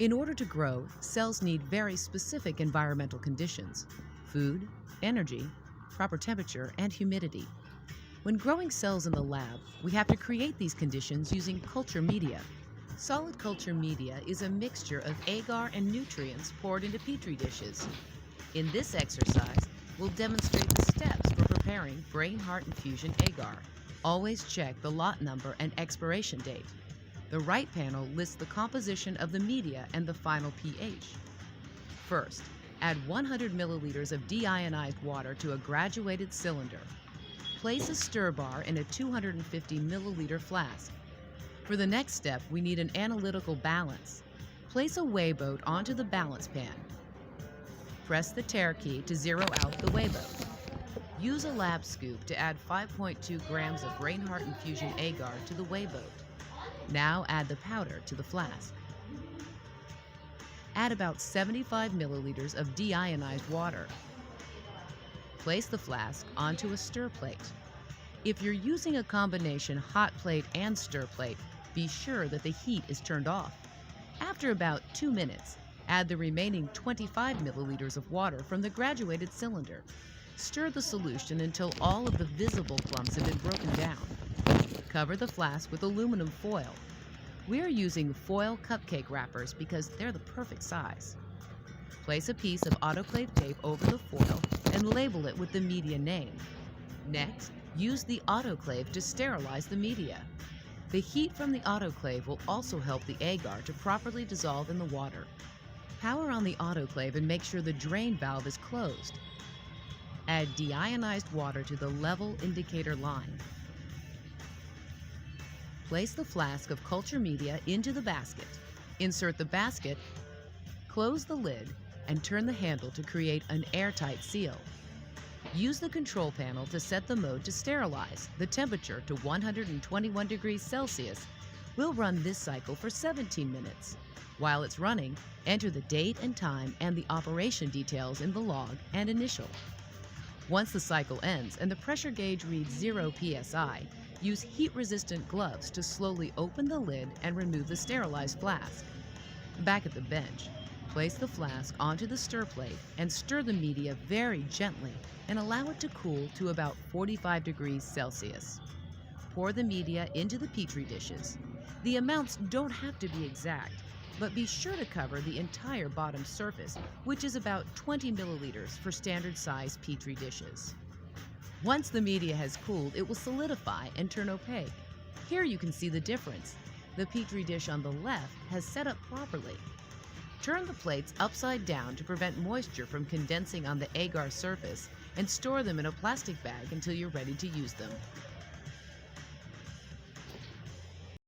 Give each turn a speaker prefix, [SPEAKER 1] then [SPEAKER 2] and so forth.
[SPEAKER 1] In order to grow, cells need very specific environmental conditions: food, energy, proper temperature, and humidity. When growing cells in the lab, we have to create these conditions using culture media. Solid culture media is a mixture of agar and nutrients poured into petri dishes. In this exercise, we'll demonstrate the steps for preparing brain heart infusion agar. Always check the lot number and expiration date. The right panel lists the composition of the media and the final pH. First, add 100 milliliters of deionized water to a graduated cylinder. Place a stir bar in a 250 milliliter flask. For the next step, we need an analytical balance. Place a weigh boat onto the balance pan. Press the tare key to zero out the weigh boat. Use a lab scoop to add 5.2 grams of brain heart infusion agar to the weigh boat. Now add the powder to the flask. Add about 75 milliliters of deionized water. Place the flask onto a stir plate. If you're using a combination hot plate and stir plate, be sure that the heat is turned off. After about 2 minutes, add the remaining 25 milliliters of water from the graduated cylinder. Stir the solution until all of the visible clumps have been broken down. Cover the flask with aluminum foil. We're using foil cupcake wrappers because they're the perfect size. Place a piece of autoclave tape over the foil and label it with the media name. Next, use the autoclave to sterilize the media. The heat from the autoclave will also help the agar to properly dissolve in the water. Power on the autoclave and make sure the drain valve is closed. Add deionized water to the level indicator line. Place the flask of culture media into the basket. Insert the basket, close the lid, and turn the handle to create an airtight seal. Use the control panel to set the mode to sterilize, the temperature to 121 degrees Celsius. We'll run this cycle for 17 minutes. While it's running, enter the date and time and the operation details in the log and initial. Once the cycle ends and the pressure gauge reads 0 psi, use heat-resistant gloves to slowly open the lid and remove the sterilized flask. Back at the bench, place the flask onto the stir plate and stir the media very gently and allow it to cool to about 45 degrees Celsius. Pour the media into the petri dishes. The amounts don't have to be exact, but be sure to cover the entire bottom surface, which is about 20 milliliters for standard size petri dishes. Once the media has cooled, it will solidify and turn opaque. Here you can see the difference. The petri dish on the left has set up properly. Turn the plates upside down to prevent moisture from condensing on the agar surface and store them in a plastic bag until you're ready to use them.